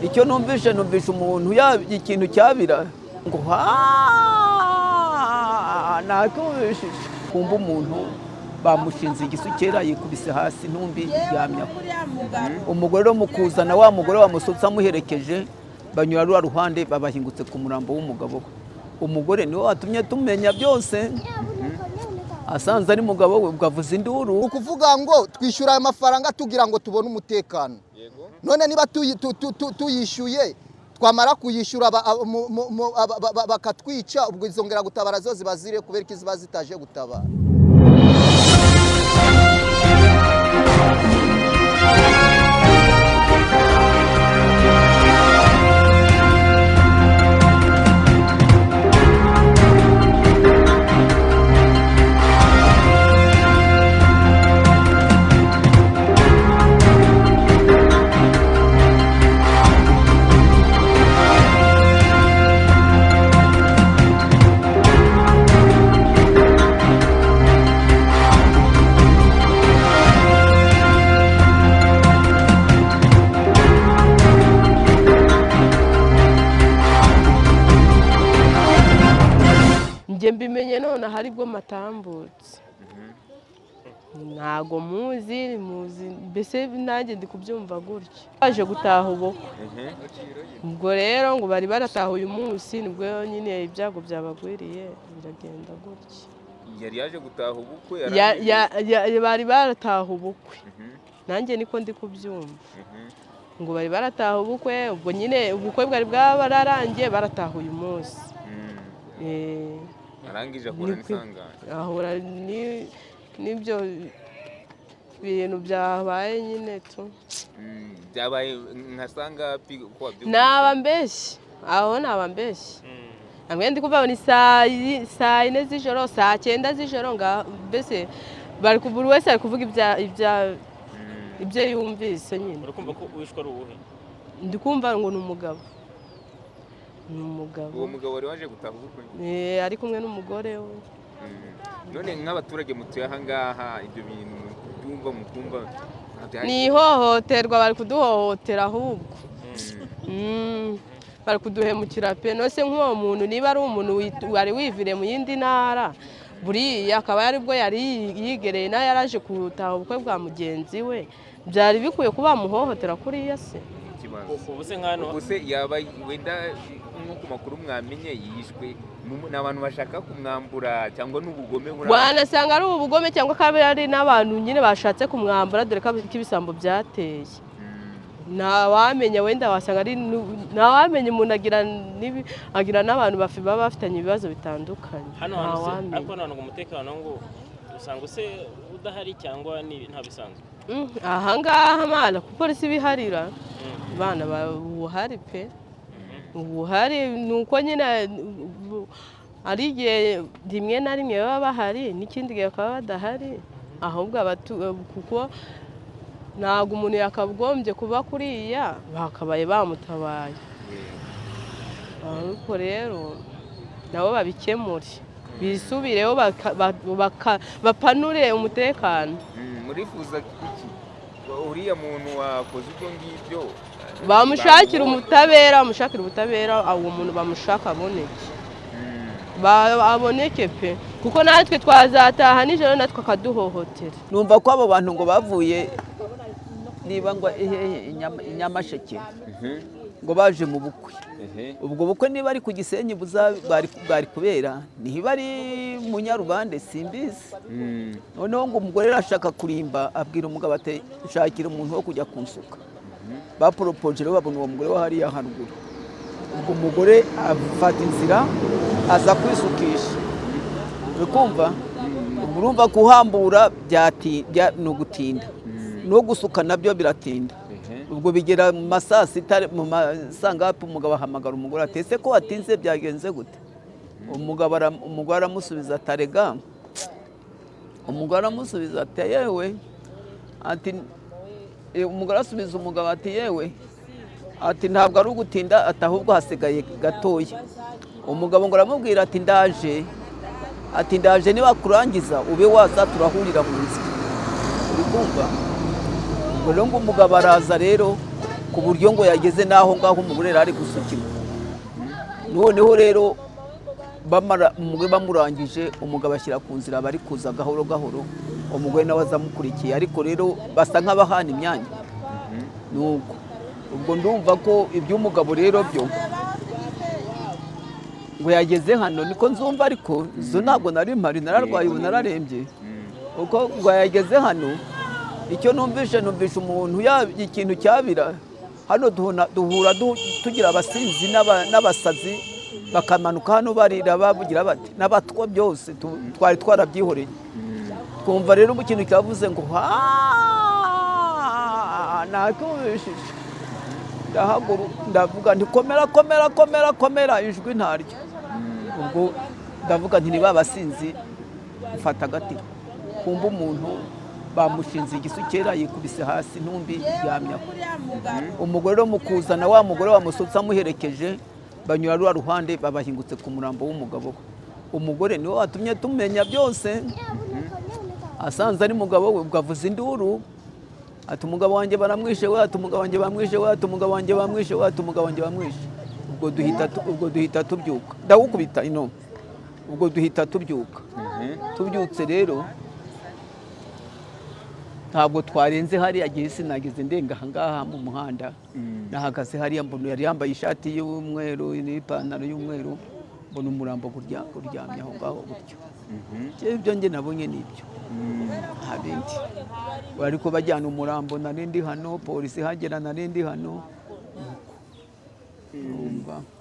icyo numvishe umuntu ikintu cyabira ngo nakumvishije kumva umuntu bamushinze igisukera yikubise hasi ntumbi yamyaho. Umugore wo mukuzana wa mugore wamusutse amuherekeje banyura rwa ruhande babahingutse ku murambo w'umugabo we. Umugore niwe watumye tumenya byose. Asanze ari mugabo we bwavuze induru. Ukuvuga ngo twishyura amafaranga tugira ngo tubone umutekano. None niba tuyishyuye twamara kuyishyura bakatwica ubwo izongera gutabara zo zibazire kubera ko ziba zitaje gutabara. Mbimenye none hari bwo matambutse ntago muzi mbese nanjye ndi kubyumva gutya baje gutaha ubukwe ubwo rero ngo bari barataha uyu munsi nibwo nyine ibyago byabagwiriye biragenda gutya. Yari yaje gutaha ubukwe bari barataha ubukwe nanjye niko ndi kubyumva ngo bari barataha ubukwe ubwo nyine ubukwe bwari bwararangiye barataha uyu munsi. Arangije ahura ahura n'ibyo bintu byabaye nyine tu byabaye nkasanga naba mbeshyi aho naba mbeshyi amwe ndi kuvuga ni saa 4 z'ijoro saa 9 z'ijoro mbese bari buri wese ari kuvuga ibyo yumvise nyine. Urakumva ko wishwe ari uwuhe? Ndi kumva ngo ni umugabo. Uwo mugabo wari waje gutaha ubukwe ari kumwe n'umugore we. None nk'abaturage mutuye aha ngaha ibyo bintu byumva mukumva ni ihohoterwa bari kuduhohotera ahubwo bari kuduhemukira pe. Nose nk'uwo muntu niba ari umuntu wari wivire mu yindi ntara buriya akaba aribwo yari yigereye nayo yaraje gutaha ubukwe bwa mugenzi we byari bikuye kuba muhohotera kuriya se. Ubuse nkano ubuse yaba wenda nko ku makuru mwamenye yishwe n'abantu bashaka kumwambura cyangwa n'ubugome wanasanga ari ubugome cyangwa kabe ari n'abantu nyine bashatse kumwambura dore ko ibisambo byateye. Ntawamenya wenda wasanga ari ntawamenya umuntu agira n'abantu baba bafitanye ibibazo bitandukanye. Hano ariko none ngo umutekano ngo usanga use udahari cyangwa nta bisanzwe. Aha ngaha mana ku polisi biharira bana buhari pe ubuhari nuko nyine ari igihe rimwe na rimwe baba bahari n'ikindi gihe bakaba badahari ahubwo kuko ntabwo umuntu yakagombye kuba kuriya bakabaye bamutabaye ariko rero nabo babikemure bisubireho bapanure umutekano. Murifuza iki uriya muntu wakoze ibyo ngibyo bamushakira ubutabera uwo muntu bamushaka aboneke pe kuko natwe twazataha nijoro natwe akaduhohotera. Numva ko abo bantu ngo bavuye niba ngo Nyamasheke ngo baje mu bukwe. Ubwo bukwe niba ari ku Gisenyi bari kubera niba ari mu Nyarubande simbizi. Noneho ngo umugore arashaka kurimba abwira umugabo ati shakira umuntu wo kujya kunsuka. Baporopoje rero babona uwo mugore wa hariya haruguru. Ubwo umugore afata inzira aza kwisukisha. Ukumva urumva kuhambura no gutinda no gusuka nabyo biratinda. Ubwo bigera mu masaa 6 mu masangapi umugabo ahamagara umugore atese ko watinze byagenze gute. Umugore aramusubiza atarega. Umugore aramusubiza ati yewe ati umugore asubiza umugabo ati yewe ati ntabwo ari ugutinda atahubwo hasigaye gatoya. Umugabo ngo aramubwira ati ndaje niba kurangiza ube waza turahurira mu nzira. Uri kumva? Ngo umugabo araza rero ku buryo ngo yageze n'aho ngaho umugore yari ari gusukirwa. Noneho rero umugore bamurangije, umugabo ashyira ku nzira, bari kuza gahoro gahoro, umugore nawe azamukurikiye, ariko rero basa nk'abahana imyanya. Nuko ubwo ndumva ko iby'umugabo rero byo ngo yageze hano niko nzumva, ariko zo ntabwo nari mpari, nararwaye ubu nararembye. Uko ngo yageze hano, icyo numvishe umuntu ikintu cyabira hano, duhura tugira abasinzi n'abasazi, bakamanuka hano barira bavugira bati n'abatwa, byose twari twarabyihoreye. Twumva rero mu kintu cyavuze ngo nakubishije, ndavuga nti komera, ijwi ntaryo. Ubwo ndavuga nti niba abasinzi, mfata agati, kumva umuntu bamushinze igisukera, yikubise hasi, ntumbi yamyaho. Umugore rero mu kuzana wa mugore wamusutse amuherekeje, banyura rwa ruhande, babahingutse ku murambo w'umugabo we. Umugore niwe watumye tumenya byose, asanze ari mugabo we, ubwo avuza induru ati umugabo wanjye baramwishe we, ati umugabo wanjye bamwishe we, ati umugabo wanjye bamwishe we, ati umugabo wanjye bamwishe. Ubwo duhita tubyuka, ndawukubita ino. Ubwo duhita tubyuka. Tubyutse rero ntabwo twarenze hariya, gihe sinageze ndenga ahangaha mu muhanda, nahagaze hariya, mbona yari yambaye ishati y'umweru n'ipantaro y'umweru, mbona umurambo uryamye aho ngaho gutyo. Ibyo njye nabonye nibyo, nta bindi. Ariko bajyana umurambo, narindi hano, polisi ihagera, narindi hano.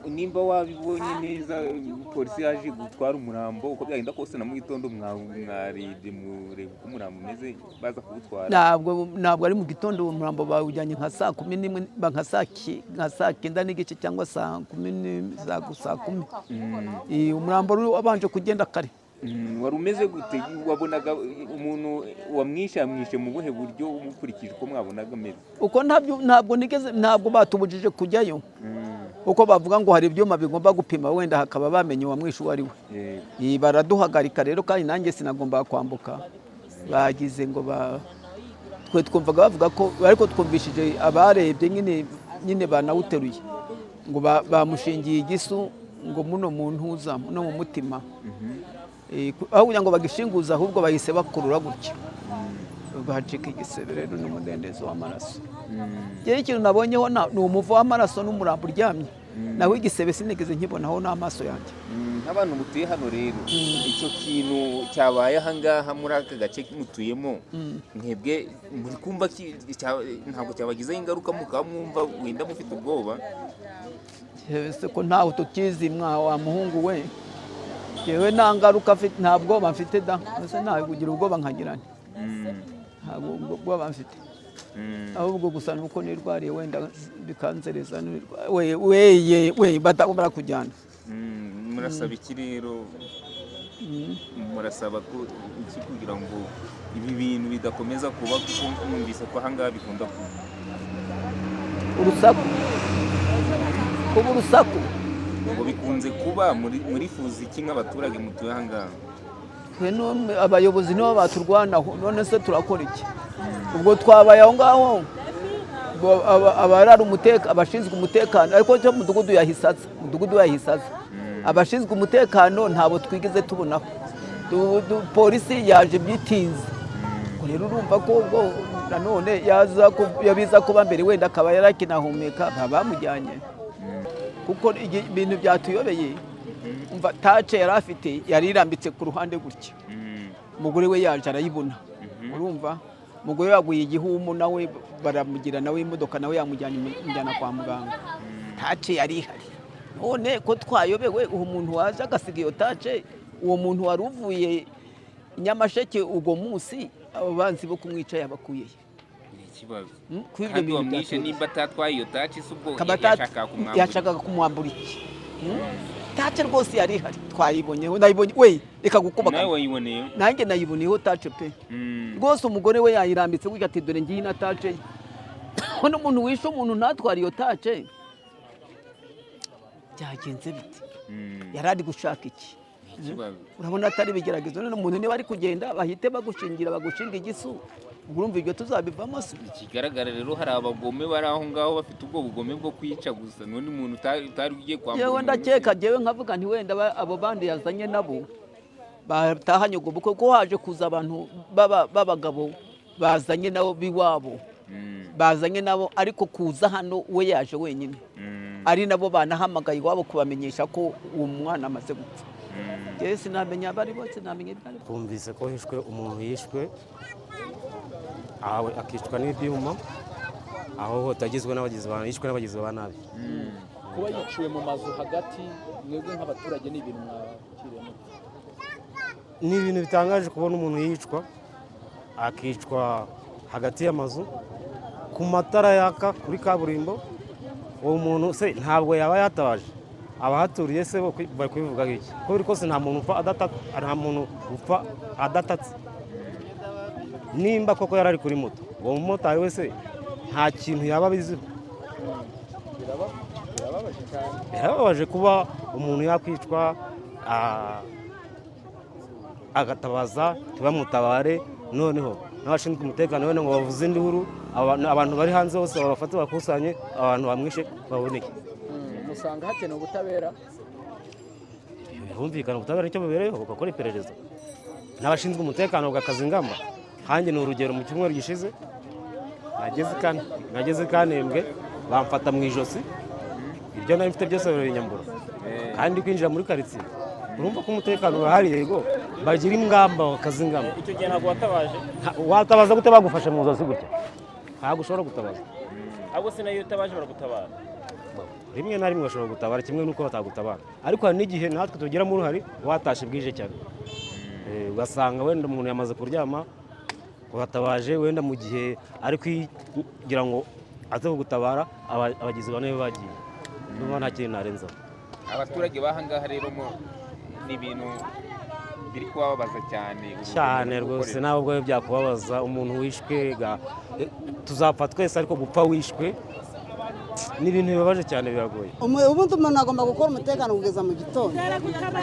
Nimba wabibonye neza, polisi yaje gutwara umurambo, uko byagenda kose na mu gitondo mwarebye mureba uko umurambo umeze, baza kuwutwara? Ntabwo ari mu gitondo, umurambo bawujyanye nka saa 11, nka saa 9 n'igice, cyangwa saa 10. Umurambo wabanje kugenda kare. Wari umeze gute? Wabonaga umuntu wamwishe mu buhe buryo, umukurikije uko mwabonaga ameze? Uko ntabwo batubujije kujyayo, uko bavuga ngo hari ibyuma bigomba gupima, wenda hakaba bamenye uwamwishe uwo ari we. Baraduhagarika rero, kandi nanjye sinagomba kwambuka. Bagize ngo twe twumvaga bavuga ko, ariko twumvishije abarebye nyine banawuteruye, ngo bamushingiye igisu, ngo muno mu ntuza no mu mutima. Aho kugira ngo bagishinguza, ahubwo bahise bakurura gutya, hacika igisebe rero n'umudendezo w'amaraso. Ikintu nabonyeho ni umuvu w'amaraso n'umurambo uryamye, naho igisebe sinigeze nkibonaho n'amaso yanjye. Nk'abantu mutuye hano rero, icyo kintu cyabaye ahangaha muri aka gace mutuyemo, mwebwe muri kumva ntabwo cyabagizeho ingaruka, mukaba mwumva wenda mufite ubwoba? Ese ko ntawe tukizi, wa muhungu we, yewe nta ngaruka afite, nta bwoba mfite da. Ese nawe kugira ubwoba nkagira nti ntabwo ubwoba mfite, ahubwo gusa nuko nirwariye, wenda bikanzereza. Barakujyana. Murasaba iki rero? Murasaba ko iki kugira ngo ibi bintu bidakomeza kuba, kuko mwumvise ko ahangaha bikunda kuba urusaku, ngo bikunze kuba muri fuzi kimwe abaturage mutuye ahangaha. Abayobozi nibo baturwanaho, none se turakora iki? Ubwo twabaye aho ngaho, abashinzwe umutekano, ariko cyo mudugudu yahisaza, abashinzwe umutekano ntabo twigeze tubonaho. Polisi yaje byitinze, rero urumva ko nanone yabiza kuba mbere, wenda akaba yarakinahumeka, bamujyanye. Kuko ibintu byatuyobeye, umva tace yari afite, yari irambitse ku ruhande gutya, umugore we yaje arayibona. Urumva umugore yaguye igihumu, nawe baramugira, nawe imodoka nawe yamujyana kwa muganga. Tace yari ihari. None ko twayobewe, uwo muntu waje agasiga iyo tace, uwo muntu wari uvuye Nyamasheke ubwo munsi, abanzi bo kumwica yabakuye. Ikibazo kandi wamwishe nimba atatwaye iyo tace, ubwo yashakaga kumwambura iki? Tace rwose yari ihari, twayibonyeho, nayibonye. We reka gukuba, nawe wayiboneyeho? Nanjye nayiboneyeho tace pe. Rwose umugore we yayirambitse gutya, ati dore ngiyi na tace. Hano umuntu wishe umuntu ntatwara iyo tace, byagenze bite? Yari ari gushaka iki? ikibazo urabona atari ibigeragezo none umuntu niba ari kugenda bahite bagushingira bagushinga igisu urumva ibyo tuzabivamo se ikigaragara rero hari abagome bari aho ngaho bafite ubwo bugome bwo kwica gusa n'undi muntu utari ugiye kwambura yewe ndakeka jewe nkavuga nti wenda abo bandi yazanye nabo batahanye ubwo bukwe ko haje kuza abantu b'abagabo bazanye nabo biwabo bazanye nabo ariko kuza hano we yaje wenyine ari nabo banahamagaye iwabo kubamenyesha ko uwo mwana amaze gupfa jewe sinamenya abari bose namenye ibyo twumvise ko hishwe umuntu yishwe ahawe akicwa n'ibyuma aho hotagizwe n'abagizi ba yishwe n'abagizi ba nabi kuba yiciwe mu mazu hagati mwebwe nk'abaturage ni ibintu mwakiremo ni ibintu bitangaje kubona umuntu yicwa akicwa hagati y'amazu ku matara yaka kuri kaburimbo uwo muntu se ntabwo yaba yatabaje abahaturiye se bari kubivuga iki ko biri kose nta muntu upfa adatatse nimba koko yarari kuri moto uwo mumotari wese nta kintu yaba abiziho birababaje kuba umuntu yakwicwa agatabaza ntibamutabare noneho n'abashinzwe umutekano wenda ngo bavuze induru abantu bari hanze bose babafate bakusanye abantu bamwishe baboneke musanga hakenewe ubutabera birumvikana ubutabera nicyo bubereyeho bugakora iperereza n'abashinzwe umutekano bagakaza ingamba hanjye ni urugero mu cyumweru gishize nageze Kanembwe bamfata mu ijosi ibyo nari mfite byose barabinyambura kandi kwinjira muri karitsiye urumva ko umutekano urahari yego bagira ingamba bakaza ingamba icyo gihe ntabwo watabaje watabaza gute bagufashe mu ijosi gutya ntabwo ushobora gutabaza ahubwo se nayo utabaje baragutabara rimwe na rimwe bashobora gutabara kimwe n'uko batagutabara ariko hari n'igihe natwe tugiramo uruhare watashe bwije cyane ugasanga wenda umuntu yamaze kuryama watabaje wenda mu gihe ari kugira ngo aze kugutabara abagizi bane bagiye n'ubu nta kintu narenzaho abaturage bahangaha rero ni ibintu biri kubabaza cyane rwose nawe ubwawe byakubabaza umuntu wishwe tuzapfa twese ariko gupfa wishwe ni ibintu bibabaje cyane biragoye ubundi umuntu agomba gukora umutekano kugeza mu gitondo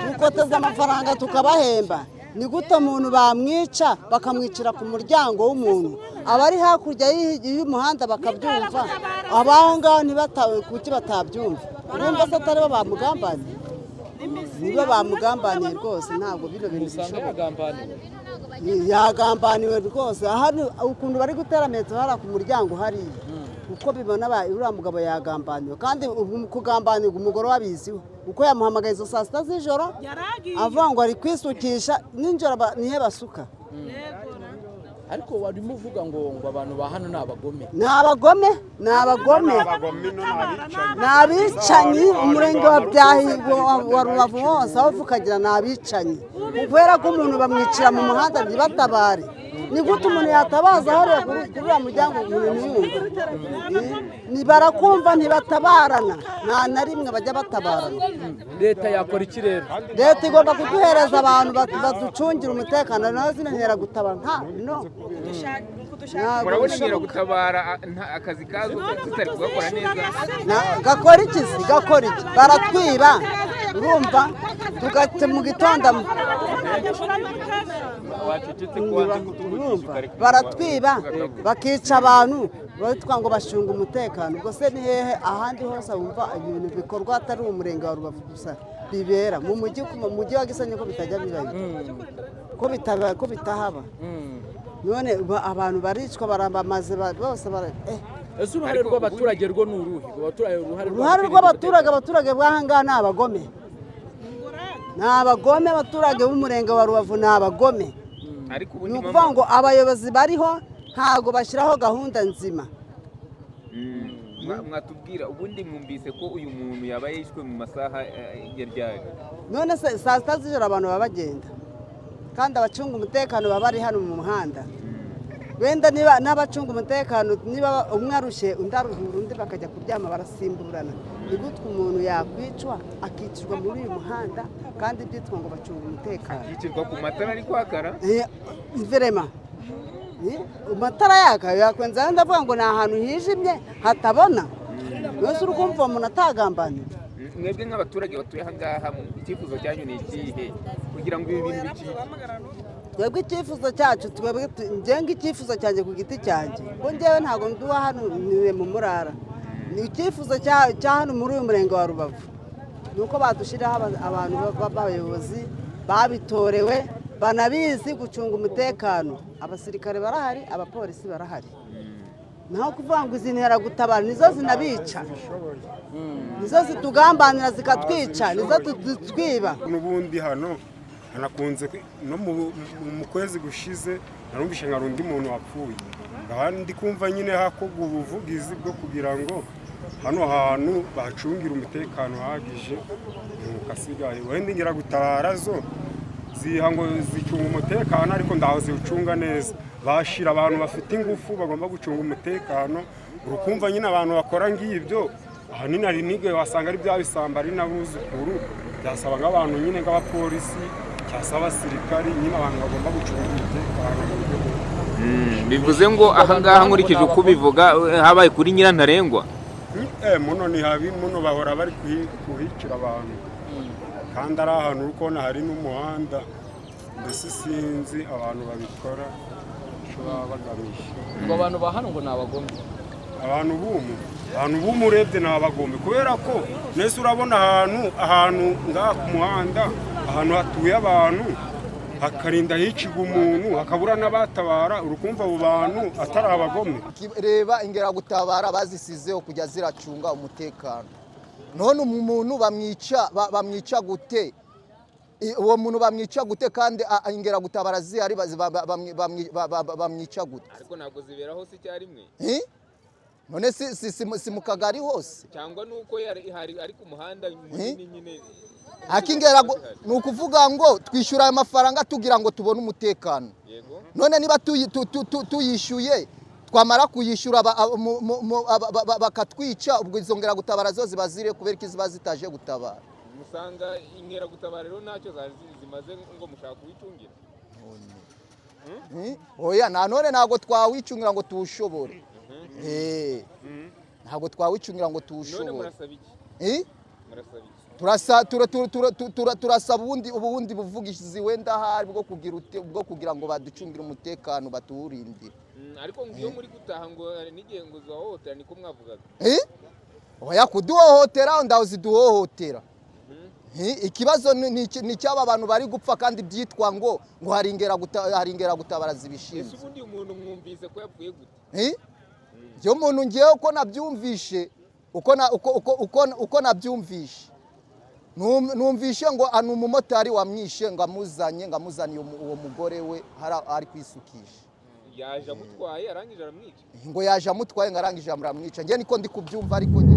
dukoteza amafaranga tukabahemba ni gute umuntu bamwica bakamwicira ku muryango w'umuntu abari hakurya y'umuhanda bakabyumva abaho ngaho ntibatawe kuki batabyumva urumva se atari bo bamugambaniye nibo bamugambaniye rwose ntabwo bino bintu bishoboka yagambaniwe rwose ukuntu bari gutera metero hariya ku muryango hariya uko bibona uriya mugabo yagambaniwe kandi kugambanirwa umugore wabiziho uko yamuhamagaye izo saa sita z'ijoro avuga ngo ari kwisukisha nijoro nihe basuka ariko warimo uvuga ngo abantu ba hano ni abagome ni abagome ni abicanyi umurenge wa Byahi wa Rubavu wose aho ukagira ni abicanyi kubera ko umuntu bamwicira mu muhanda ntibatabare ni gute umuntu yatabaza hariya kuri uriya muryango umuntu ntiyumve barakumva ntibatabarana nta na rimwe bajya batabarana leta yakora iki rero leta igomba kuduhereza abantu baducungira umutekano nawe zinanira gutabara murabona inkeragutabara akazi kazo tutari kugakora neza gakora iki baratwiba urumva tugate mu gitondo baratwiba bakica abantu batwa ngo bashunga umutekano ubwo se ni hehe ahandi hose wumva ibintu bikorwa atari umurenge wa Rubavu gusa bibera mu mujyi wa Gisenyi ko bitajya bibayo ko bitahaba none abantu baricwa barambamaze bose ese uruhare rw'abaturage rwo ni uruhare rw'abaturage bw'ahangaha ni abagome abaturage b'umurenge wa Rubavu ni abagome ni ukuvuga ngo abayobozi bariho ntabwo bashyiraho gahunda nzima mwatubwira ubundi mwumvise ko uyu muntu yaba yishwe mu masaha ya ryari none se saa sita z'ijoro abantu baba bagenda kandi abacunga umutekano baba bari hano mu muhanda wenda niba n'abacunga umutekano niba umwe arushye undi aruhura undi bakajya kuryama barasimburana ni gutwe umuntu yakwicwa akicirwa muri uyu muhanda kandi byitwa ngo bacunga umutekano yicirwa ku matara ari kwakara verema amatara yakwenza ndavuga ngo ni ahantu hijimye hatabona yose uri kumva uwo muntu atagambaniye mwebwe nk'abaturage batuye aha ngaha icyifuzo cyanyu ni ikihe kugira ngo ibi bintu bicike? twebwe icyifuzo cyacu ngenga icyifuzo cyanjye ku giti cyanjye ngo njyewe ntabwo nduwa hano niwe mu Murara, ni icyifuzo cya hano muri uyu murenge wa Rubavu ni uko badushyiraho abantu b'abayobozi babitorewe banabizi gucunga umutekano. Abasirikare barahari, abapolisi barahari, naho kuvuga ngo izi nteragutabara nizo zinabica, nizo zitugambanira zikatwica, nizo tutwiba. N'ubundi hano hanakunze no mu kwezi gushize narumvishe nka rundi muntu wapfuye, ndi kumva nyine hakorwa ubuvugizi bwo kugira ngo hano hantu bahacungira umutekano uhagije. Nuko asigaye wenda ingeragutabara zo ziha ngo zicunga umutekano ariko ndaho ziwucunga neza, bashira abantu bafite ingufu bagomba gucunga umutekano. Urukumva nyine abantu bakora ngibyo ahanini ari nige wasanga ari bya bisamba ari n'abuzukuru, byasaba nk'abantu nyine nk'abapolisi cyasaba abasirikari nyine abantu bagomba gucunga umutekano. Bivuze ngo aha ngaha nkurikije uko ubivuga habaye kuri Nyirantarengwa. Muno ni habi, muno bahora bari kuhicira abantu kandi ari ahantu uri kubona hari n'umuhanda, mbese sinzi abantu babikora icyo baba bagamije. ngo abantu ba hano ngo ni abagome, abantu b'umu urebye ni abagome kubera ko nese urabona ahantu ngaha ku muhanda ahantu hatuye abantu hakarinda hicirwa umuntu hakabura n'abatabara, urukumva abo bantu atari abagome. Reba ingeragutabara bazisizeho kujya ziracunga umutekano, none umuntu bamwica gute? Uwo muntu bamwica gute kandi ingeragutabara zihari bamwica gute? Ariko ntabwo zibera hose icyarimwe, none si mu kagari hose, cyangwa nuko ari ku muhanda munini nyine. ni ukuvuga ngo twishyura aya mafaranga tugira ngo tubone umutekano. None niba tuyishyuye twamara kuyishyura bakatwica, ubwo izo ngeragutabara zo ziba ziri kubera ko ziba zitaje gutabara. Musanga ingeragutabara rero ntacyo zimaze ngo mushaka kuwicungira? Oya, none ntabwo twawicungira ngo tuwushobore, ntabwo twawicungira ngo tuwushobore. None murasaba iki? Turasaba ubundi buvugizi wenda ahari bwo kugira ngo baducungire umutekano batuwurindire. Ariko iyo muri gutaha ngo n'igihe ngo zihohotera niko mwavugaga? Oya, kuduhohotera ndaho ziduhohotera. Ikibazo ni cy'aba bantu bari gupfa kandi byitwa ngo hari ingeragutabara zibishinzwe. Ese ubundi umuntu mwumvise ko yapfuye gute? Iyo muntu ngewe uko nabyumvishe, uko nabyumvishe numvishe ngo ni umumotari wamwishe ngo amuzaniye uwo mugore we ari kwisukisha. Yaje amutwaye arangije aramwica? Ngo yaje amutwaye ngo arangije aramwica, njye niko ndi kubyumva ariko njye